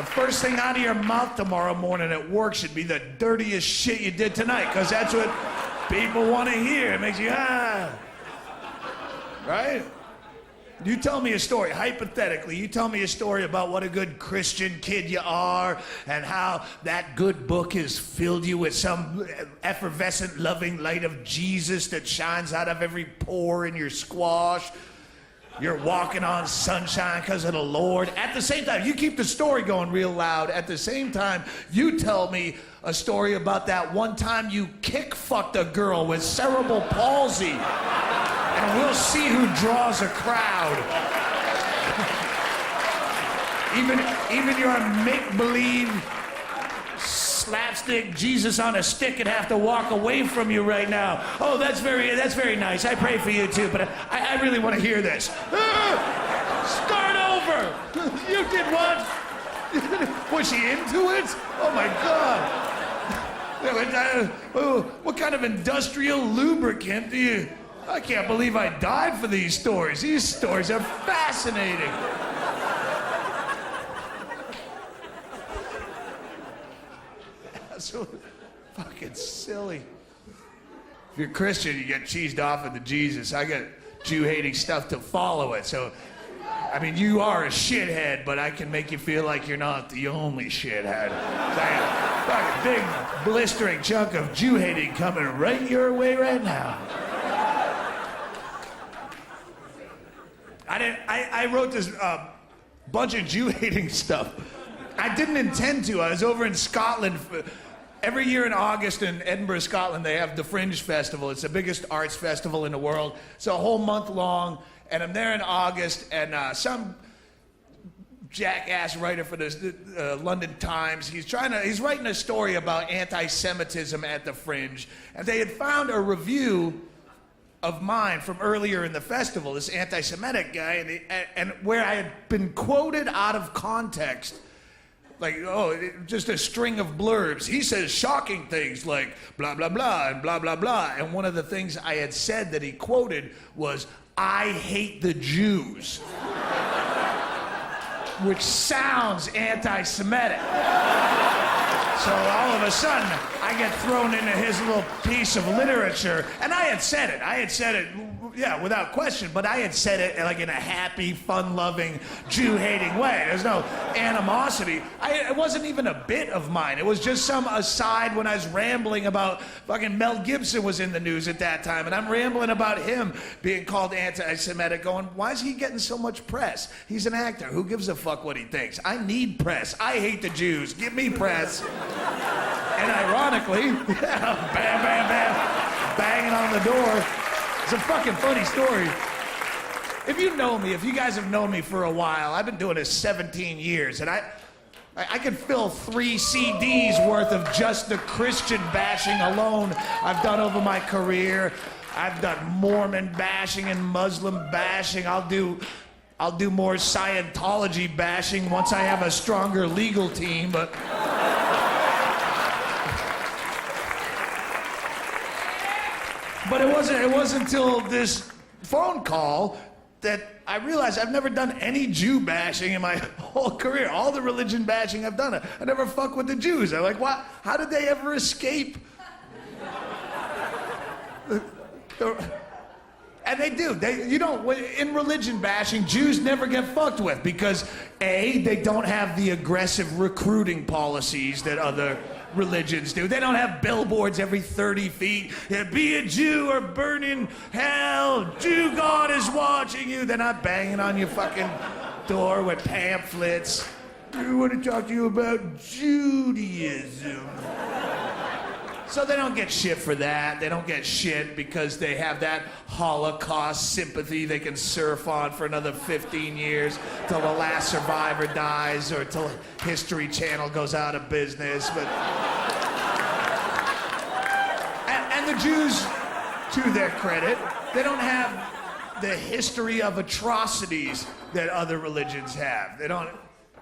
the first thing out of your mouth tomorrow morning at work should be the dirtiest shit you did tonight, because that's what people want to hear. It makes you, right? You tell me a story, hypothetically, you tell me a story about what a good Christian kid you are and how that good book has filled you with some effervescent, loving light of Jesus that shines out of every pore in your squash. You're walking on sunshine because of the Lord. At the same time, you keep the story going real loud. At the same time, you tell me a story about that one time you kick-fucked a girl with cerebral palsy. And we'll see who draws a crowd. Even your make-believe slapstick Jesus on a stick would have to walk away from you right now. Oh, that's very nice. I pray for you too, but I really want to hear this. Start over. You did what? Was she into it? Oh my God. What kind of industrial lubricant do you? I can't believe I died for these stories. These stories are fascinating. So fucking silly. If you're Christian, you get cheesed off into Jesus. I got Jew-hating stuff to follow it. So, I mean, you are a shithead, but I can make you feel like you're not the only shithead. So I got a fucking big, blistering chunk of Jew-hating coming right your way right now. I wrote this bunch of Jew-hating stuff. I didn't intend to. I was over in Scotland. Every year in August in Edinburgh, Scotland, they have the Fringe Festival. It's the biggest arts festival in the world. It's a whole month long, and I'm there in August, and some jackass writer for the London Times, he's writing a story about anti-Semitism at the Fringe, and they had found a review of mine from earlier in the festival, this anti-Semitic guy, and where I had been quoted out of context, like, just a string of blurbs. He says shocking things like blah, blah, blah, and blah, blah, blah. And one of the things I had said that he quoted was, I hate the Jews, which sounds anti-Semitic. So all of a sudden, I get thrown into his little piece of literature, and I had said it, yeah, without question, but I had said it like in a happy, fun-loving, Jew-hating way. There's no animosity. It wasn't even a bit of mine. It was just some aside when I was rambling about fucking Mel Gibson was in the news at that time, and I'm rambling about him being called anti-Semitic, going, why is he getting so much press? He's an actor. Who gives a fuck what he thinks? I need press. I hate the Jews. Give me press. And ironically, bam, bam, bam, banging on the door. It's a fucking funny story. If you know me, if you guys have known me for a while, I've been doing this 17 years, and I could fill 3 CDs worth of just the Christian bashing alone I've done over my career. I've done Mormon bashing and Muslim bashing. I'll do more Scientology bashing once I have a stronger legal team, but... But it wasn't until this phone call that I realized I've never done any Jew bashing in my whole career. All the religion bashing I've done, I never fuck with the Jews. I'm like, what? How did they ever escape? And they do. In religion bashing, Jews never get fucked with because A, they don't have the aggressive recruiting policies that other religions do. They don't have billboards every 30 feet. Yeah, be a Jew or burn in hell. Jew God is watching you. They're not banging on your fucking door with pamphlets. We want to talk to you about Judaism. So they don't get shit for that. They don't get shit because they have that Holocaust sympathy they can surf on for another 15 years till the last survivor dies or till History Channel goes out of business. But and the Jews, to their credit, they don't have the history of atrocities that other religions have. They don't,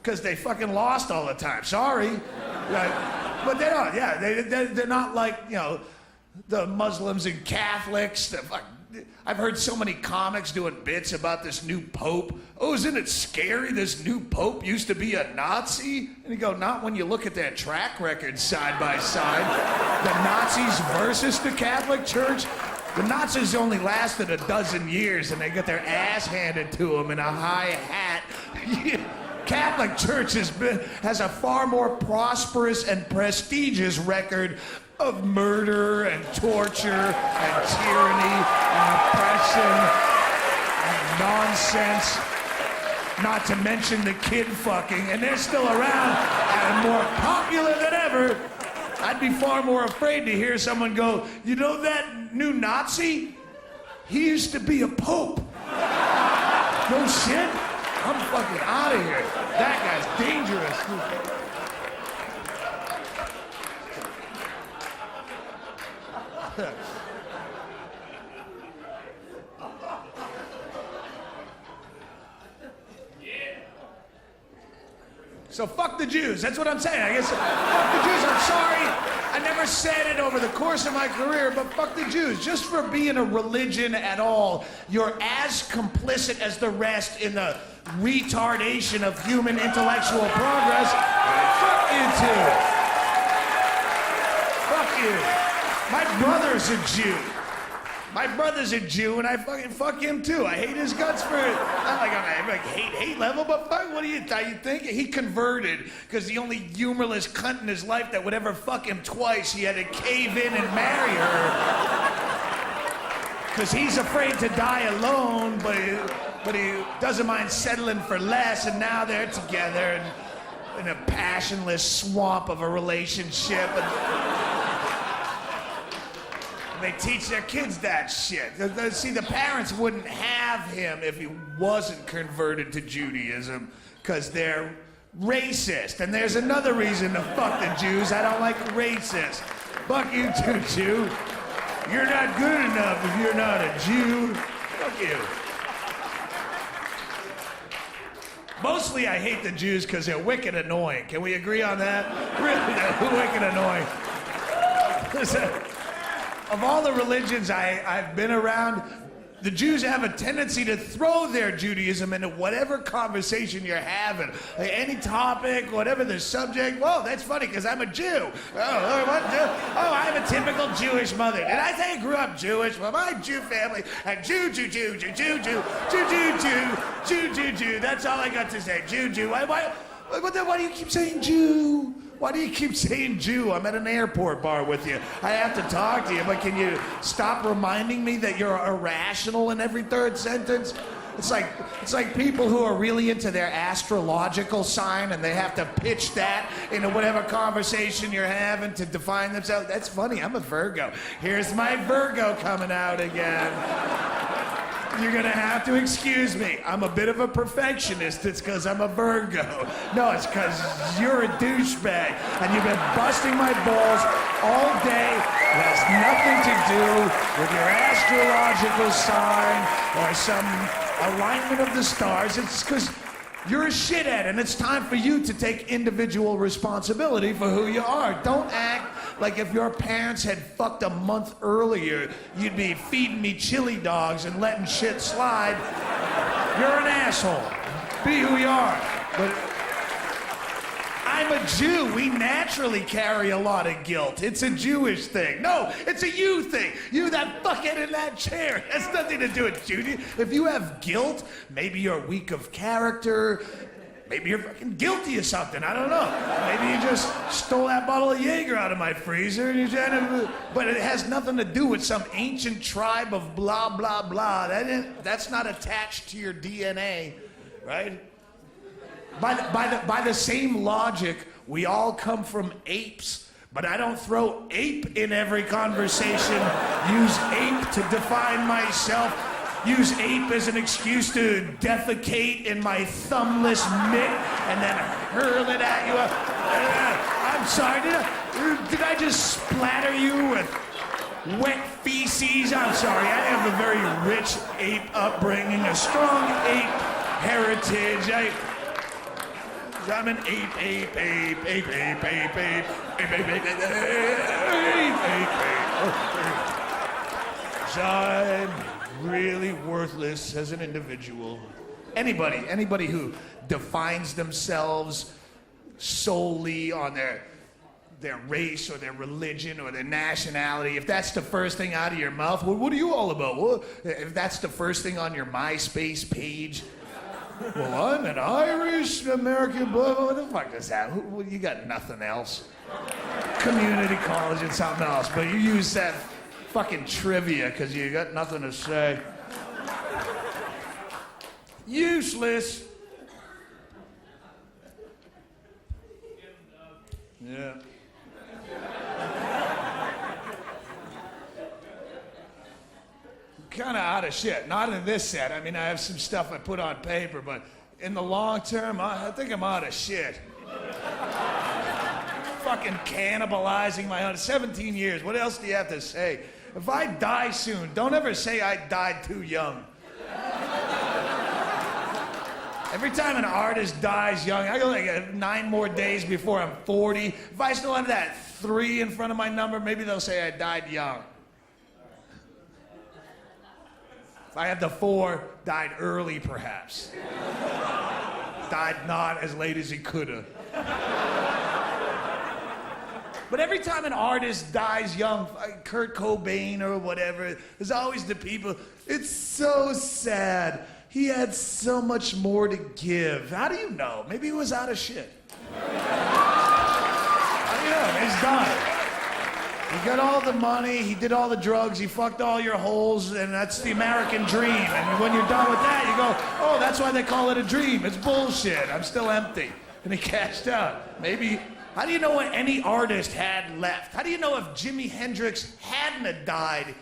because they fucking lost all the time. Sorry. But they don't, yeah. They're not like, the Muslims and Catholics. I've heard so many comics doing bits about this new pope. Oh, isn't it scary? This new pope used to be a Nazi? And you go, not when you look at their track record side by side. The Nazis versus the Catholic Church. The Nazis only lasted a dozen years and they got their ass handed to them in a high hat. Catholic Church has a far more prosperous and prestigious record of murder and torture and tyranny and oppression and nonsense, not to mention the kid fucking, and they're still around and more popular than ever. I'd be far more afraid to hear someone go, you know that new Nazi? He used to be a pope. No shit? I'm fucking out of here. That guy's dangerous. So fuck the Jews. That's what I'm saying. I guess fuck the Jews. I'm sorry. I never said it over the course of my career, but fuck the Jews. Just for being a religion at all, you're as complicit as the rest in the retardation of human intellectual progress. Fuck you two. Fuck you. My brother's a Jew. My brother's a Jew, and I fucking fuck him too. I hate his guts for it. Not like I'm like hate level, but fuck, what do you think? He converted because the only humorless cunt in his life that would ever fuck him twice, he had to cave in and marry her. Because he's afraid to die alone, but he doesn't mind settling for less, and now they're together in a passionless swamp of a relationship. They teach their kids that shit. See, the parents wouldn't have him if he wasn't converted to Judaism, because they're racist. And there's another reason to fuck the Jews. I don't like racists. Fuck you too, Jew. You're not good enough if you're not a Jew. Fuck you. Mostly I hate the Jews because they're wicked annoying. Can we agree on that? Really, they're wicked annoying. Listen. Of all the religions I've been around, the Jews have a tendency to throw their Judaism into whatever conversation you're having. Like any topic, whatever the subject. Whoa, that's funny because I'm a Jew. Oh, what? Oh, I have a typical Jewish mother. Did I say I grew up Jewish? Well, my Jew family had Jew. That's all I got to say. Jew. Why do you keep saying Jew? Why do you keep saying Jew? I'm at an airport bar with you. I have to talk to you, but can you stop reminding me that you're irrational in every third sentence? It's like people who are really into their astrological sign and they have to pitch that into whatever conversation you're having to define themselves. That's funny, I'm a Virgo. Here's my Virgo coming out again. You're gonna have to excuse me. I'm a bit of a perfectionist. It's because I'm a Virgo. No, it's because you're a douchebag and you've been busting my balls all day. It has nothing to do with your astrological sign or some alignment of the stars. It's because you're a shithead and it's time for you to take individual responsibility for who you are. Don't act like if your parents had fucked a month earlier, you'd be feeding me chili dogs and letting shit slide. You're an asshole. Be who you are. But I'm a Jew. We naturally carry a lot of guilt. It's a Jewish thing. No, it's a you thing. You, that fuckhead in that chair. It has nothing to do with Judy. If you have guilt, maybe you're weak of character. Maybe you're fucking guilty of something. I don't know. Maybe you just stole that bottle of Jaeger out of my freezer. And but it has nothing to do with some ancient tribe of blah, blah, blah. That's not attached to your DNA, right? By the same logic, we all come from apes. But I don't throw ape in every conversation. Use ape to define myself. Use ape as an excuse to defecate in my thumbless mitt and then hurl it at you. I'm sorry, did I just splatter you with wet feces? I'm sorry, I have a very rich ape upbringing, a strong ape heritage. I'm an ape. really worthless as an individual. Anybody who defines themselves solely on their race or their religion or their nationality, if that's the first thing out of your mouth, well, what are you all about? Well, if that's the first thing on your MySpace page, well, I'm an Irish American, blah, blah, what the fuck is that? Well, you got nothing else. Community college and something else, but you use that fucking trivia because you got nothing to say. Useless. Yeah. Kind of out of shit. Not in this set. I mean, I have some stuff I put on paper, but in the long term, I think I'm out of shit. Fucking cannibalizing my own. 17 years. What else do you have to say? If I die soon, don't ever say I died too young. Every time an artist dies young, I go like 9 more days before I'm 40. If I still have that 3 in front of my number, maybe they'll say I died young. If I have the 4, died early perhaps. Died not as late as he could have. But every time an artist dies young, like Kurt Cobain or whatever, there's always the people, it's so sad. He had so much more to give. How do you know? Maybe he was out of shit. How do you know? He's done. He got all the money, he did all the drugs, he fucked all your holes, and that's the American dream. And when you're done with that, you go, oh, that's why they call it a dream. It's bullshit. I'm still empty. And he cashed out. Maybe, how do you know what any artist had left? How do you know if Jimi Hendrix hadn't have died,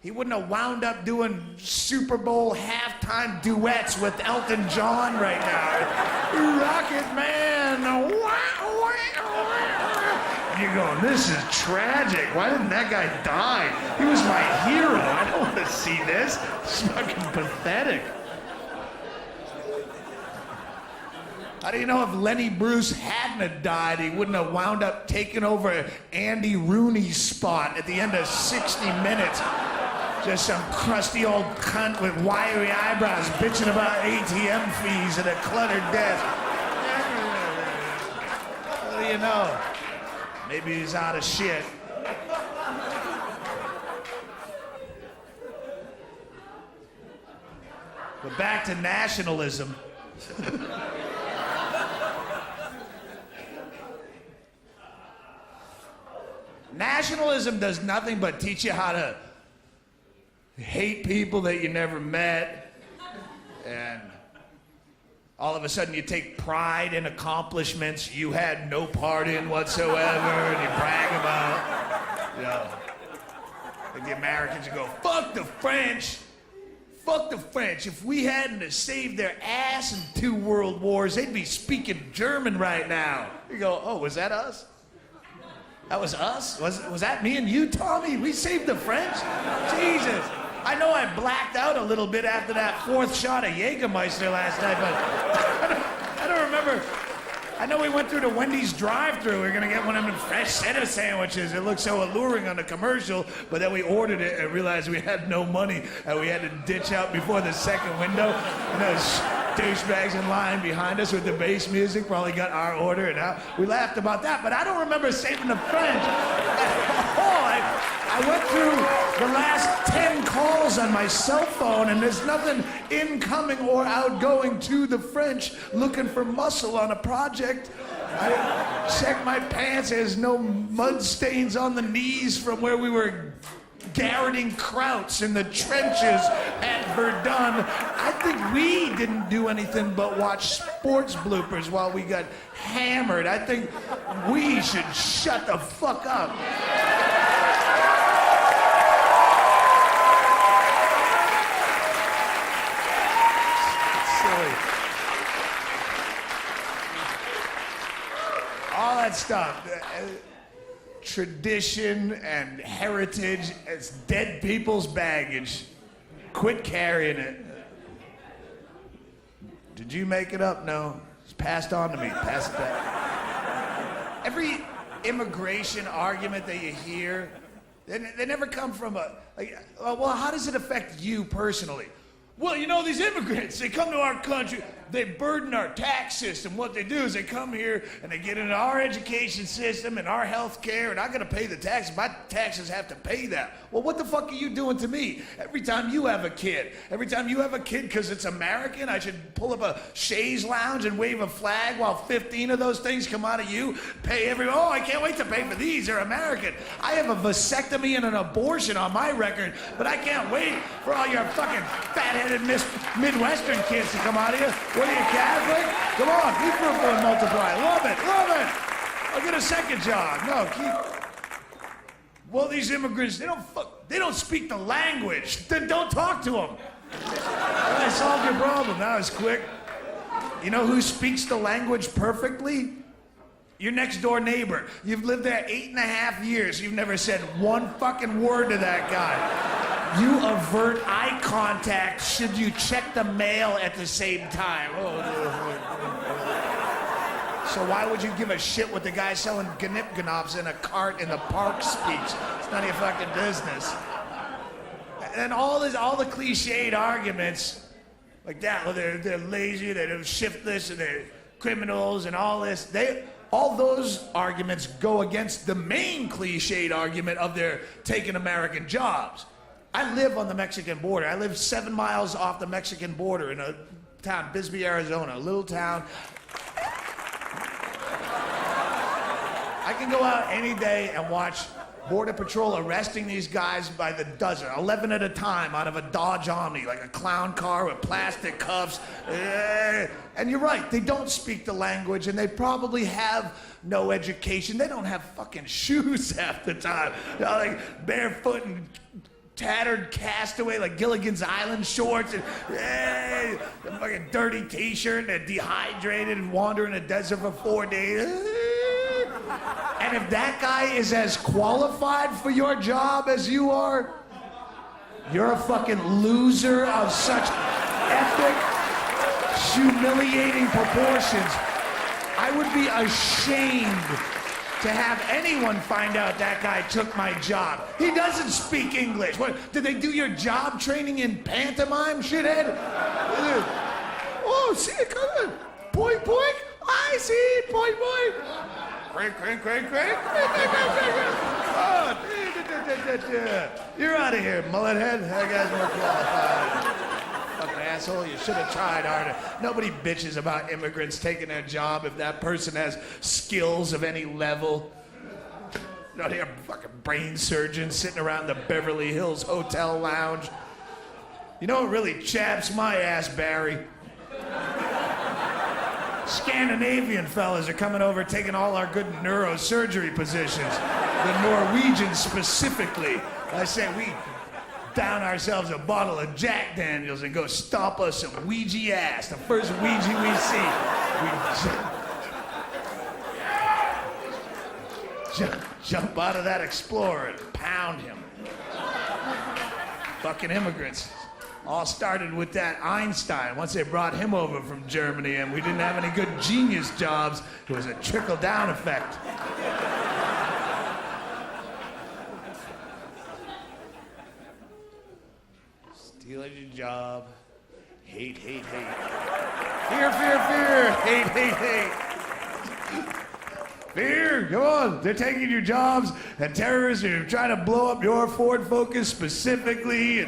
he wouldn't have wound up doing Super Bowl halftime duets with Elton John right now? Rocket Man. You're going, this is tragic. Why didn't that guy die? He was my hero. I don't want to see this. It's fucking pathetic. How do you know if Lenny Bruce hadn't have died, he wouldn't have wound up taking over Andy Rooney's spot at the end of 60 minutes? Just some crusty old cunt with wiry eyebrows bitching about ATM fees at a cluttered desk. What do you know? Maybe he's out of shit. But back to nationalism. Nationalism does nothing but teach you how to hate people that you never met, and all of a sudden you take pride in accomplishments you had no part in whatsoever, and you brag about, you know, like the Americans, you go, fuck the French. Fuck the French. If we hadn't saved their ass in 2 world wars, they'd be speaking German right now. You go, oh, was that us? That was us? Was that me and you, Tommy? We saved the French? Jesus. I know I blacked out a little bit after that 4th shot of Jägermeister last night, but I don't remember. I know we went through the Wendy's drive-thru. We were gonna get one of them fresh cheddar sandwiches. It looked so alluring on the commercial, but then we ordered it and realized we had no money, and we had to ditch out before the second window. And those douchebags in line behind us with the bass music probably got our order, and we laughed about that, but I don't remember saving the French. I went through the last 10 calls on my cell phone, and there's nothing incoming or outgoing to the French looking for muscle on a project. I checked my pants. There's no mud stains on the knees from where we were garroting krauts in the trenches at Verdun. I think we didn't do anything but watch sports bloopers while we got hammered. I think we should shut the fuck up. All that stuff, tradition and heritage, it's dead people's baggage. Quit carrying it. Did you make it up? No. It's passed on to me. Pass it back. Every immigration argument that you hear, They never come from well, how does it affect you personally? Well, you know, these immigrants, they come to our country, they burden our tax system. What they do is they come here and they get into our education system and our health care, and I gotta pay the taxes. My taxes have to pay that. Well, what the fuck are you doing to me? Every time you have a kid, because it's American, I should pull up a chaise lounge and wave a flag while 15 of those things come out of you, oh, I can't wait to pay for these, they're American. I have a vasectomy and an abortion on my record, but I can't wait for all your fucking fat-headed Midwestern kids to come out of here. What are you, Catholic? Come on, be fruitful and multiply. Love it. I'll get a second job. No, Well, these immigrants, they don't speak the language. Then don't talk to them. I solved your problem. That was quick. You know who speaks the language perfectly? Your next door neighbor. You've lived there 8.5 years. You've never said one fucking word to that guy. You avert eye contact should you check the mail at the same time. So why would you give a shit what the guy selling gnip-gnops in a cart in the park speaks? It's none of your fucking business. And all the cliched arguments like that, well, they're lazy, they're shiftless, and they're criminals, and all this. All those arguments go against the main cliched argument of they're taking American jobs. I live on the Mexican border. I live 7 miles off the Mexican border in a town, Bisbee, Arizona, a little town. I can go out any day and watch Border Patrol arresting these guys by the dozen, 11 at a time out of a Dodge Omni, like a clown car with plastic cuffs. And you're right, they don't speak the language and they probably have no education. They don't have fucking shoes half the time. You know, like barefoot and tattered castaway, like Gilligan's Island shorts, and a fucking dirty t-shirt, and dehydrated and wander in the desert for 4 days. And if that guy is as qualified for your job as you are, you're a fucking loser of such epic, humiliating proportions. I would be ashamed to have anyone find out that guy took my job. He doesn't speak English. What, did they do your job training in pantomime, shithead? Oh, see it coming. Boink, boink. I see it. Boink, boink. Crank, crank, crank, crank. Oh, you're out of here, mullet head. That guy's more qualified. Fucking asshole, you should have tried harder. Nobody bitches about immigrants taking their job if that person has skills of any level. You know, they're fucking brain surgeons sitting around the Beverly Hills Hotel lounge. You know what really chaps my ass, Barry? Scandinavian fellas are coming over taking all our good neurosurgery positions. The Norwegians specifically. I say we down ourselves a bottle of Jack Daniels and go stomp us some Ouija ass. The first Ouija we see, we jump out of that Explorer and pound him. Fucking immigrants. All started with that Einstein. Once they brought him over from Germany and we didn't have any good genius jobs, it was a trickle-down effect. Stealing your job. Hate, hate, hate. Fear, fear, fear. Hate, hate, hate. Fear, come on. They're taking your jobs, and terrorists are trying to blow up your Ford Focus specifically.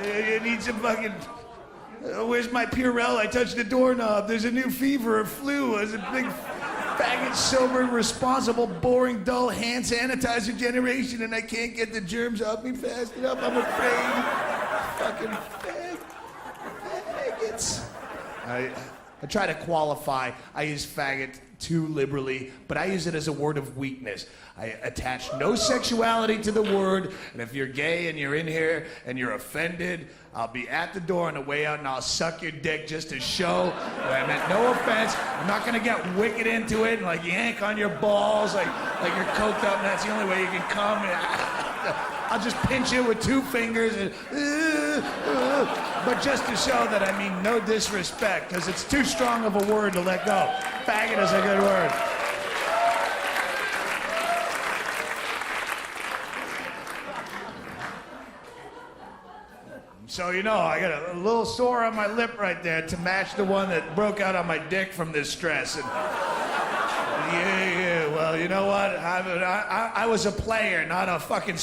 And you need some fucking... where's my Purell? I touched the doorknob. There's a new fever or flu. There's a big faggot, sober, responsible, boring, dull hand sanitizer generation, and I can't get the germs off me fast enough. I'm afraid. Fucking faggots. I try to qualify. I use faggot too liberally, but I use it as a word of weakness. I attach no sexuality to the word, and if you're gay and you're in here and you're offended, I'll be at the door on the way out and I'll suck your dick just to show that I meant no offense. I'm not gonna get wicked into it and like yank on your balls like you're coked up and that's the only way you can come. I'll just pinch you with 2 fingers and but just to show that I mean no disrespect, because it's too strong of a word to let go. Faggot is a good word. So, you know, I got a little sore on my lip right there to match the one that broke out on my dick from this stress. And, yeah, well, you know what? I was a player, not a fucking